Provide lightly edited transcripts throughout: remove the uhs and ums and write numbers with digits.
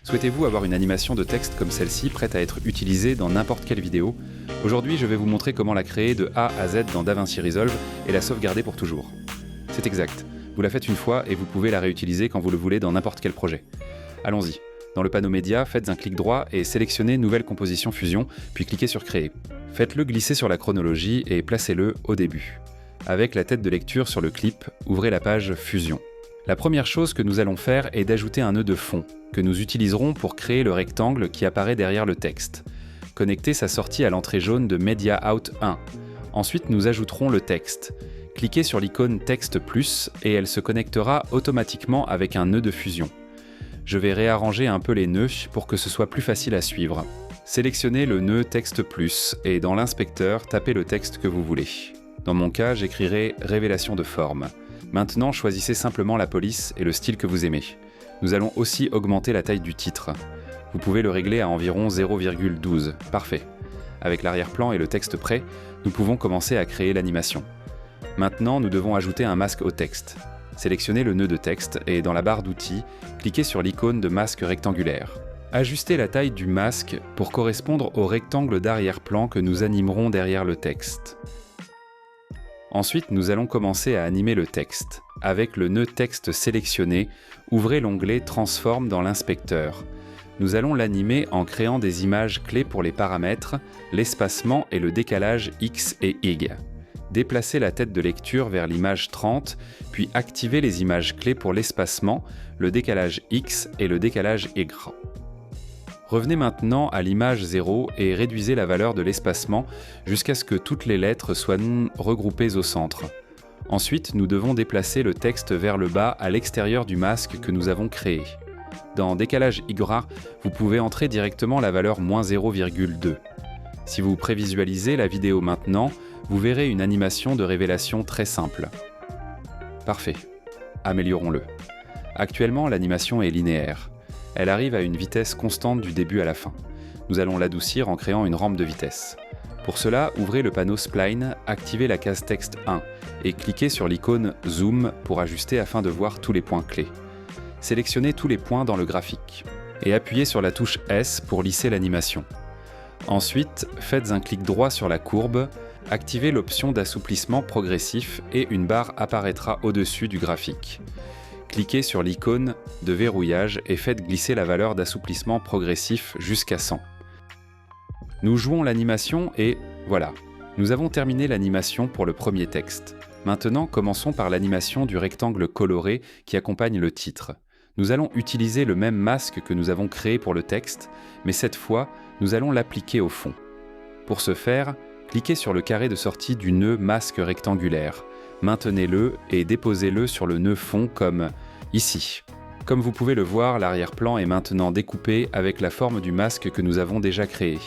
Souhaitez-vous avoir une animation de texte comme celle-ci prête à être utilisée dans n'importe quelle vidéo? Aujourd'hui, je vais vous montrer comment la créer de A à Z dans DaVinci Resolve et la sauvegarder pour toujours. C'est exact, vous la faites une fois et vous pouvez la réutiliser quand vous le voulez dans n'importe quel projet. Allons-y. Dans le panneau Média, faites un clic droit et sélectionnez Nouvelle composition fusion, puis cliquez sur Créer. Faites-le glisser sur la chronologie et placez-le au début. Avec la tête de lecture sur le clip, ouvrez la page Fusion. La première chose que nous allons faire est d'ajouter un nœud de fond, que nous utiliserons pour créer le rectangle qui apparaît derrière le texte. Connectez sa sortie à l'entrée jaune de Media Out 1. Ensuite, nous ajouterons le texte. Cliquez sur l'icône Texte Plus et elle se connectera automatiquement avec un nœud de fusion. Je vais réarranger un peu les nœuds pour que ce soit plus facile à suivre. Sélectionnez le nœud Texte Plus et dans l'inspecteur, tapez le texte que vous voulez. Dans mon cas, j'écrirai « Révélation de forme ». Maintenant, choisissez simplement la police et le style que vous aimez. Nous allons aussi augmenter la taille du titre. Vous pouvez le régler à environ 0,12. Parfait. Avec l'arrière-plan et le texte prêt, nous pouvons commencer à créer l'animation. Maintenant, nous devons ajouter un masque au texte. Sélectionnez le nœud de texte et dans la barre d'outils, cliquez sur l'icône de masque rectangulaire. Ajustez la taille du masque pour correspondre au rectangle d'arrière-plan que nous animerons derrière le texte. Ensuite, nous allons commencer à animer le texte. Avec le nœud texte sélectionné, ouvrez l'onglet Transform dans l'inspecteur. Nous allons l'animer en créant des images clés pour les paramètres, l'espacement et le décalage X et Y. Déplacez la tête de lecture vers l'image 30, puis activez les images clés pour l'espacement, le décalage X et le décalage Y. Revenez maintenant à l'image 0 et réduisez la valeur de l'espacement jusqu'à ce que toutes les lettres soient regroupées au centre. Ensuite, nous devons déplacer le texte vers le bas à l'extérieur du masque que nous avons créé. Dans Décalage Y, vous pouvez entrer directement la valeur -0,2. Si vous prévisualisez la vidéo maintenant, vous verrez une animation de révélation très simple. Parfait. Améliorons-le. Actuellement, l'animation est linéaire. Elle arrive à une vitesse constante du début à la fin. Nous allons l'adoucir en créant une rampe de vitesse. Pour cela, ouvrez le panneau Spline, activez la case texte 1 et cliquez sur l'icône Zoom pour ajuster afin de voir tous les points clés. Sélectionnez tous les points dans le graphique et appuyez sur la touche S pour lisser l'animation. Ensuite, faites un clic droit sur la courbe, activez l'option d'assouplissement progressif et une barre apparaîtra au-dessus du graphique. Cliquez sur l'icône de verrouillage et faites glisser la valeur d'assouplissement progressif jusqu'à 100. Nous jouons l'animation et voilà, nous avons terminé l'animation pour le premier texte. Maintenant, commençons par l'animation du rectangle coloré qui accompagne le titre. Nous allons utiliser le même masque que nous avons créé pour le texte, mais cette fois, nous allons l'appliquer au fond. Pour ce faire, cliquez sur le carré de sortie du nœud masque rectangulaire. Maintenez-le et déposez-le sur le nœud fond comme ici. Comme vous pouvez le voir, l'arrière-plan est maintenant découpé avec la forme du masque que nous avons déjà créé.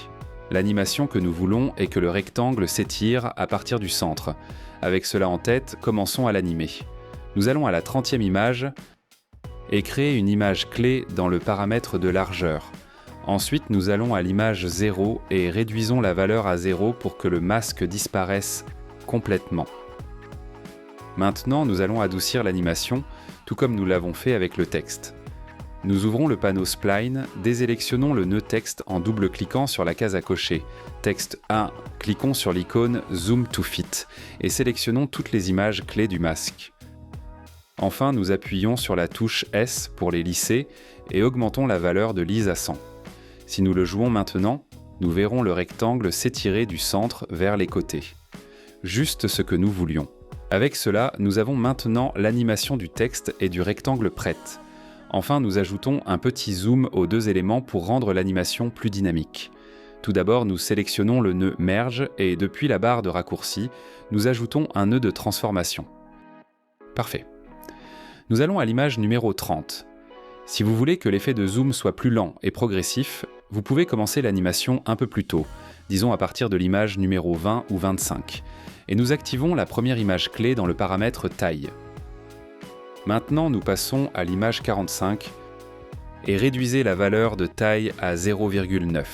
L'animation que nous voulons est que le rectangle s'étire à partir du centre. Avec cela en tête, commençons à l'animer. Nous allons à la 30e image et créer une image clé dans le paramètre de largeur. Ensuite, nous allons à l'image 0 et réduisons la valeur à 0 pour que le masque disparaisse complètement. Maintenant, nous allons adoucir l'animation, tout comme nous l'avons fait avec le texte. Nous ouvrons le panneau Spline, désélectionnons le nœud texte en double-cliquant sur la case à cocher. Texte 1, cliquons sur l'icône Zoom to Fit et sélectionnons toutes les images clés du masque. Enfin, nous appuyons sur la touche S pour les lisser et augmentons la valeur de lise à 100. Si nous le jouons maintenant, nous verrons le rectangle s'étirer du centre vers les côtés. Juste ce que nous voulions. Avec cela, nous avons maintenant l'animation du texte et du rectangle prête. Enfin, nous ajoutons un petit zoom aux deux éléments pour rendre l'animation plus dynamique. Tout d'abord, nous sélectionnons le nœud Merge et depuis la barre de raccourci, nous ajoutons un nœud de transformation. Parfait. Nous allons à l'image numéro 30. Si vous voulez que l'effet de zoom soit plus lent et progressif, vous pouvez commencer l'animation un peu plus tôt, disons à partir de l'image numéro 20 ou 25. Et nous activons la première image clé dans le paramètre taille. Maintenant, nous passons à l'image 45 et réduisez la valeur de taille à 0,9.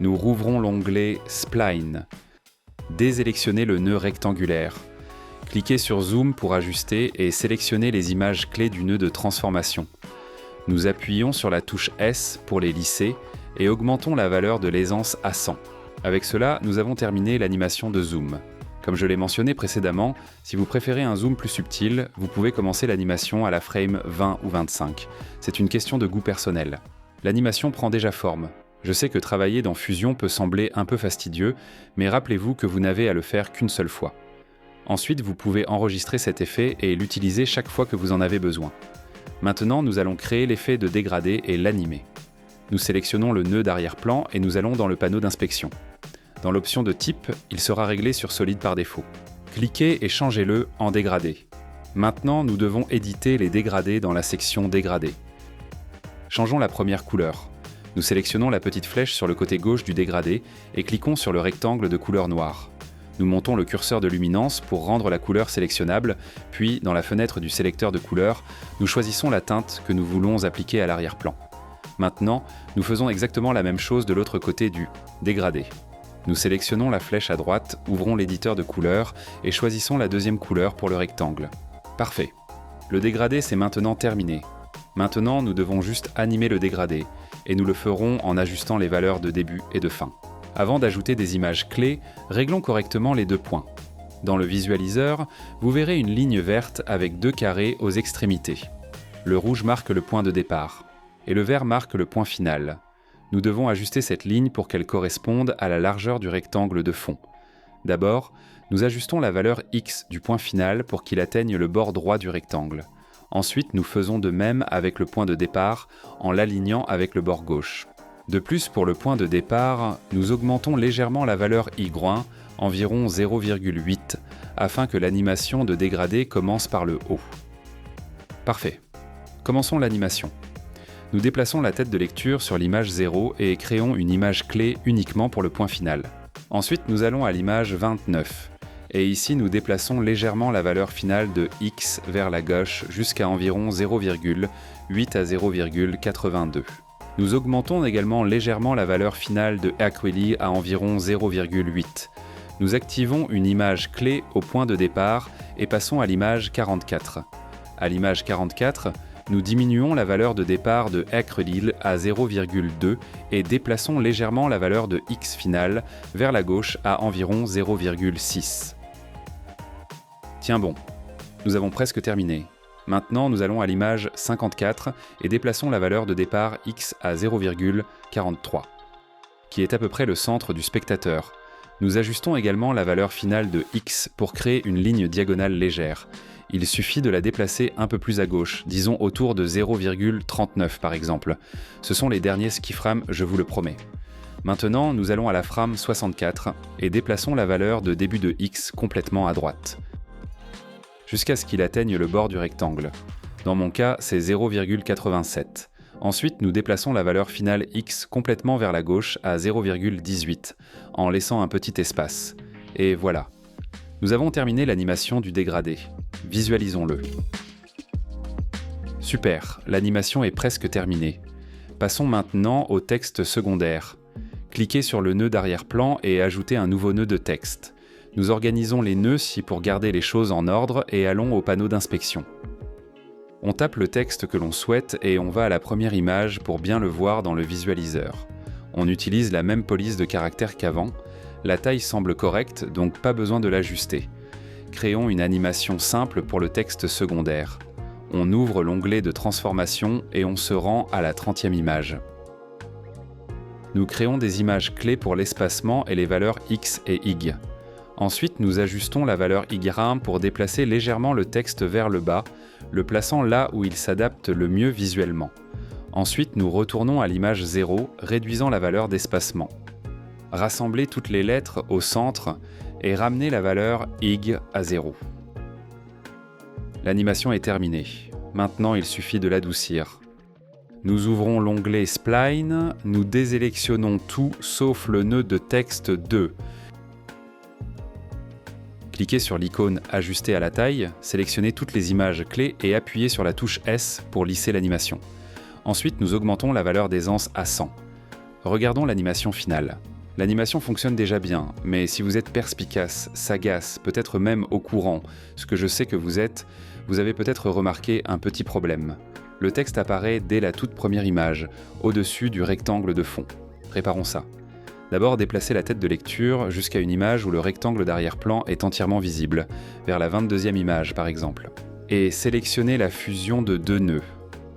Nous rouvrons l'onglet Spline. Désélectionnez le nœud rectangulaire. Cliquez sur Zoom pour ajuster et sélectionnez les images clés du nœud de transformation. Nous appuyons sur la touche S pour les lisser et augmentons la valeur de l'aisance à 100. Avec cela, nous avons terminé l'animation de zoom. Comme je l'ai mentionné précédemment, si vous préférez un zoom plus subtil, vous pouvez commencer l'animation à la frame 20 ou 25. C'est une question de goût personnel. L'animation prend déjà forme. Je sais que travailler dans Fusion peut sembler un peu fastidieux, mais rappelez-vous que vous n'avez à le faire qu'une seule fois. Ensuite, vous pouvez enregistrer cet effet et l'utiliser chaque fois que vous en avez besoin. Maintenant, nous allons créer l'effet de dégradé et l'animer. Nous sélectionnons le nœud d'arrière-plan et nous allons dans le panneau d'inspection. Dans l'option de type, il sera réglé sur solide par défaut. Cliquez et changez-le en dégradé. Maintenant, nous devons éditer les dégradés dans la section dégradé. Changeons la première couleur. Nous sélectionnons la petite flèche sur le côté gauche du dégradé et cliquons sur le rectangle de couleur noire. Nous montons le curseur de luminance pour rendre la couleur sélectionnable, puis dans la fenêtre du sélecteur de couleurs, nous choisissons la teinte que nous voulons appliquer à l'arrière-plan. Maintenant, nous faisons exactement la même chose de l'autre côté du dégradé. Nous sélectionnons la flèche à droite, ouvrons l'éditeur de couleurs et choisissons la deuxième couleur pour le rectangle. Parfait. Le dégradé c'est maintenant terminé. Maintenant, nous devons juste animer le dégradé, et nous le ferons en ajustant les valeurs de début et de fin. Avant d'ajouter des images clés, réglons correctement les 2 points. Dans le visualiseur, vous verrez une ligne verte avec 2 carrés aux extrémités. Le rouge marque le point de départ, et le vert marque le point final. Nous devons ajuster cette ligne pour qu'elle corresponde à la largeur du rectangle de fond. D'abord, nous ajustons la valeur X du point final pour qu'il atteigne le bord droit du rectangle. Ensuite, nous faisons de même avec le point de départ en l'alignant avec le bord gauche. De plus, pour le point de départ, nous augmentons légèrement la valeur Y, environ 0,8, afin que l'animation de dégradé commence par le haut. Parfait. Commençons l'animation. Nous déplaçons la tête de lecture sur l'image 0 et créons une image clé uniquement pour le point final. Ensuite, nous allons à l'image 29. Et ici, nous déplaçons légèrement la valeur finale de X vers la gauche jusqu'à environ 0,8 à 0,82. Nous augmentons également légèrement la valeur finale de Acquili à environ 0,8. Nous activons une image clé au point de départ et passons à l'image 44. À l'image 44, nous diminuons la valeur de départ de Acquili à 0,2 et déplaçons légèrement la valeur de X finale vers la gauche à environ 0,6. Tiens bon, nous avons presque terminé. Maintenant, nous allons à l'image 54 et déplaçons la valeur de départ X à 0,43, qui est à peu près le centre du spectateur. Nous ajustons également la valeur finale de X pour créer une ligne diagonale légère. Il suffit de la déplacer un peu plus à gauche, disons autour de 0,39 par exemple. Ce sont les derniers skiframes, je vous le promets. Maintenant, nous allons à la frame 64 et déplaçons la valeur de début de X complètement à droite, jusqu'à ce qu'il atteigne le bord du rectangle. Dans mon cas, c'est 0,87. Ensuite, nous déplaçons la valeur finale X complètement vers la gauche à 0,18, en laissant un petit espace. Et voilà. Nous avons terminé l'animation du dégradé. Visualisons-le. Super, l'animation est presque terminée. Passons maintenant au texte secondaire. Cliquez sur le nœud d'arrière-plan et ajoutez un nouveau nœud de texte. Nous organisons les nœuds pour garder les choses en ordre et allons au panneau d'inspection. On tape le texte que l'on souhaite et on va à la première image pour bien le voir dans le visualiseur. On utilise la même police de caractère qu'avant. La taille semble correcte, donc pas besoin de l'ajuster. Créons une animation simple pour le texte secondaire. On ouvre l'onglet de transformation et on se rend à la 30e image. Nous créons des images clés pour l'espacement et les valeurs X et Y. Ensuite, nous ajustons la valeur Y' pour déplacer légèrement le texte vers le bas, le plaçant là où il s'adapte le mieux visuellement. Ensuite, nous retournons à l'image 0, réduisant la valeur d'espacement. Rassemblez toutes les lettres au centre et ramenez la valeur Y à 0. L'animation est terminée. Maintenant, il suffit de l'adoucir. Nous ouvrons l'onglet Spline, nous désélectionnons tout sauf le nœud de texte 2. Cliquez sur l'icône « Ajuster à la taille », sélectionnez toutes les images clés et appuyez sur la touche S pour lisser l'animation. Ensuite, nous augmentons la valeur d'aisance à 100. Regardons l'animation finale. L'animation fonctionne déjà bien, mais si vous êtes perspicace, sagace, peut-être même au courant, ce que je sais que vous êtes, vous avez peut-être remarqué un petit problème. Le texte apparaît dès la toute première image, au-dessus du rectangle de fond. Préparons ça. D'abord, déplacez la tête de lecture jusqu'à une image où le rectangle d'arrière-plan est entièrement visible, vers la 22e image par exemple. Et sélectionnez la fusion de deux nœuds.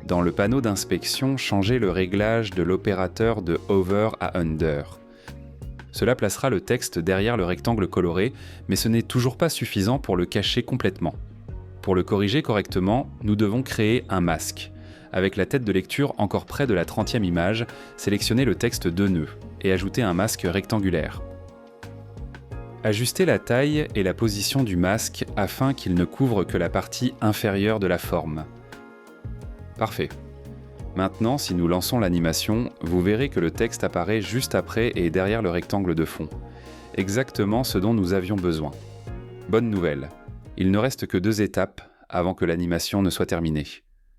Dans le panneau d'inspection, changez le réglage de l'opérateur de Over à Under. Cela placera le texte derrière le rectangle coloré, mais ce n'est toujours pas suffisant pour le cacher complètement. Pour le corriger correctement, nous devons créer un masque. Avec la tête de lecture encore près de la 30e image, sélectionnez le texte 2 nœuds et ajoutez un masque rectangulaire. Ajustez la taille et la position du masque afin qu'il ne couvre que la partie inférieure de la forme. Parfait. Maintenant, si nous lançons l'animation, vous verrez que le texte apparaît juste après et derrière le rectangle de fond. Exactement ce dont nous avions besoin. Bonne nouvelle, il ne reste que 2 étapes avant que l'animation ne soit terminée.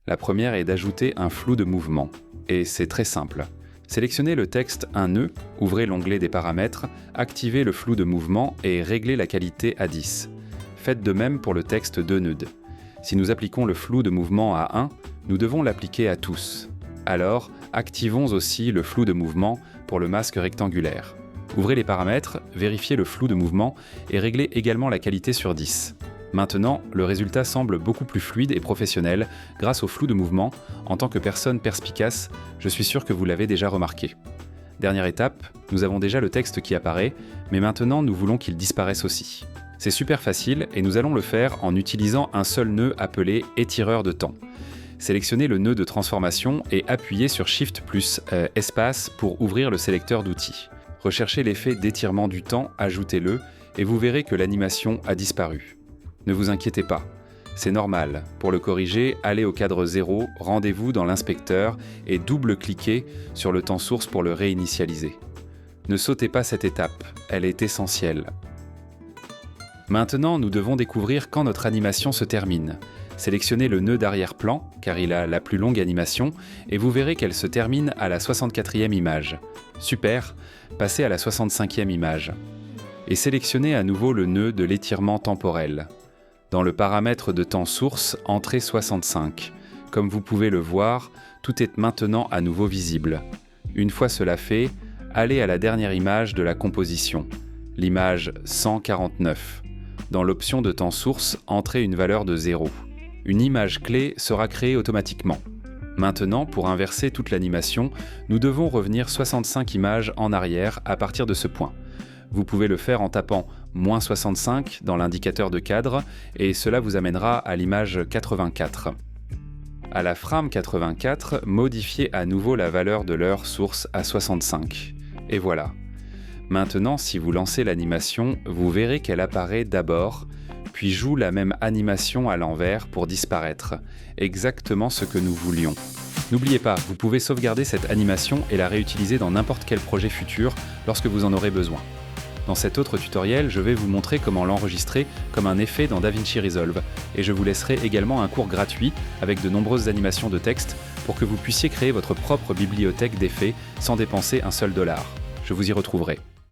La première est d'ajouter un flou de mouvement. Et c'est très simple. Sélectionnez le texte un nœud, ouvrez l'onglet des paramètres, activez le flou de mouvement et réglez la qualité à 10. Faites de même pour le texte 2 nœuds. Si nous appliquons le flou de mouvement à 1, nous devons l'appliquer à tous. Alors, activons aussi le flou de mouvement pour le masque rectangulaire. Ouvrez les paramètres, vérifiez le flou de mouvement et réglez également la qualité sur 10. Maintenant, le résultat semble beaucoup plus fluide et professionnel grâce au flou de mouvement. En tant que personne perspicace, je suis sûr que vous l'avez déjà remarqué. Dernière étape, nous avons déjà le texte qui apparaît, mais maintenant nous voulons qu'il disparaisse aussi. C'est super facile et nous allons le faire en utilisant un seul nœud appelé étireur de temps. Sélectionnez le nœud de transformation et appuyez sur Shift plus espace pour ouvrir le sélecteur d'outils. Recherchez l'effet d'étirement du temps, ajoutez-le et vous verrez que l'animation a disparu. Ne vous inquiétez pas, c'est normal. Pour le corriger, allez au cadre 0, rendez-vous dans l'inspecteur et double-cliquez sur le temps source pour le réinitialiser. Ne sautez pas cette étape, elle est essentielle. Maintenant, nous devons découvrir quand notre animation se termine. Sélectionnez le nœud d'arrière-plan, car il a la plus longue animation, et vous verrez qu'elle se termine à la 64e image. Super, passez à la 65e image. Et sélectionnez à nouveau le nœud de l'étirement temporel. Dans le paramètre de temps source, entrez 65. Comme vous pouvez le voir, tout est maintenant à nouveau visible. Une fois cela fait, allez à la dernière image de la composition, l'image 149. Dans l'option de temps source, entrez une valeur de 0. Une image clé sera créée automatiquement. Maintenant, pour inverser toute l'animation, nous devons revenir 65 images en arrière à partir de ce point. Vous pouvez le faire en tapant -65 dans l'indicateur de cadre et cela vous amènera à l'image 84. À la frame 84, modifiez à nouveau la valeur de l'heure source à 65. Et voilà. Maintenant, si vous lancez l'animation, vous verrez qu'elle apparaît d'abord, puis joue la même animation à l'envers pour disparaître. Exactement ce que nous voulions. N'oubliez pas, vous pouvez sauvegarder cette animation et la réutiliser dans n'importe quel projet futur lorsque vous en aurez besoin. Dans cet autre tutoriel, je vais vous montrer comment l'enregistrer comme un effet dans DaVinci Resolve et je vous laisserai également un cours gratuit avec de nombreuses animations de texte pour que vous puissiez créer votre propre bibliothèque d'effets sans dépenser un seul dollar. Je vous y retrouverai.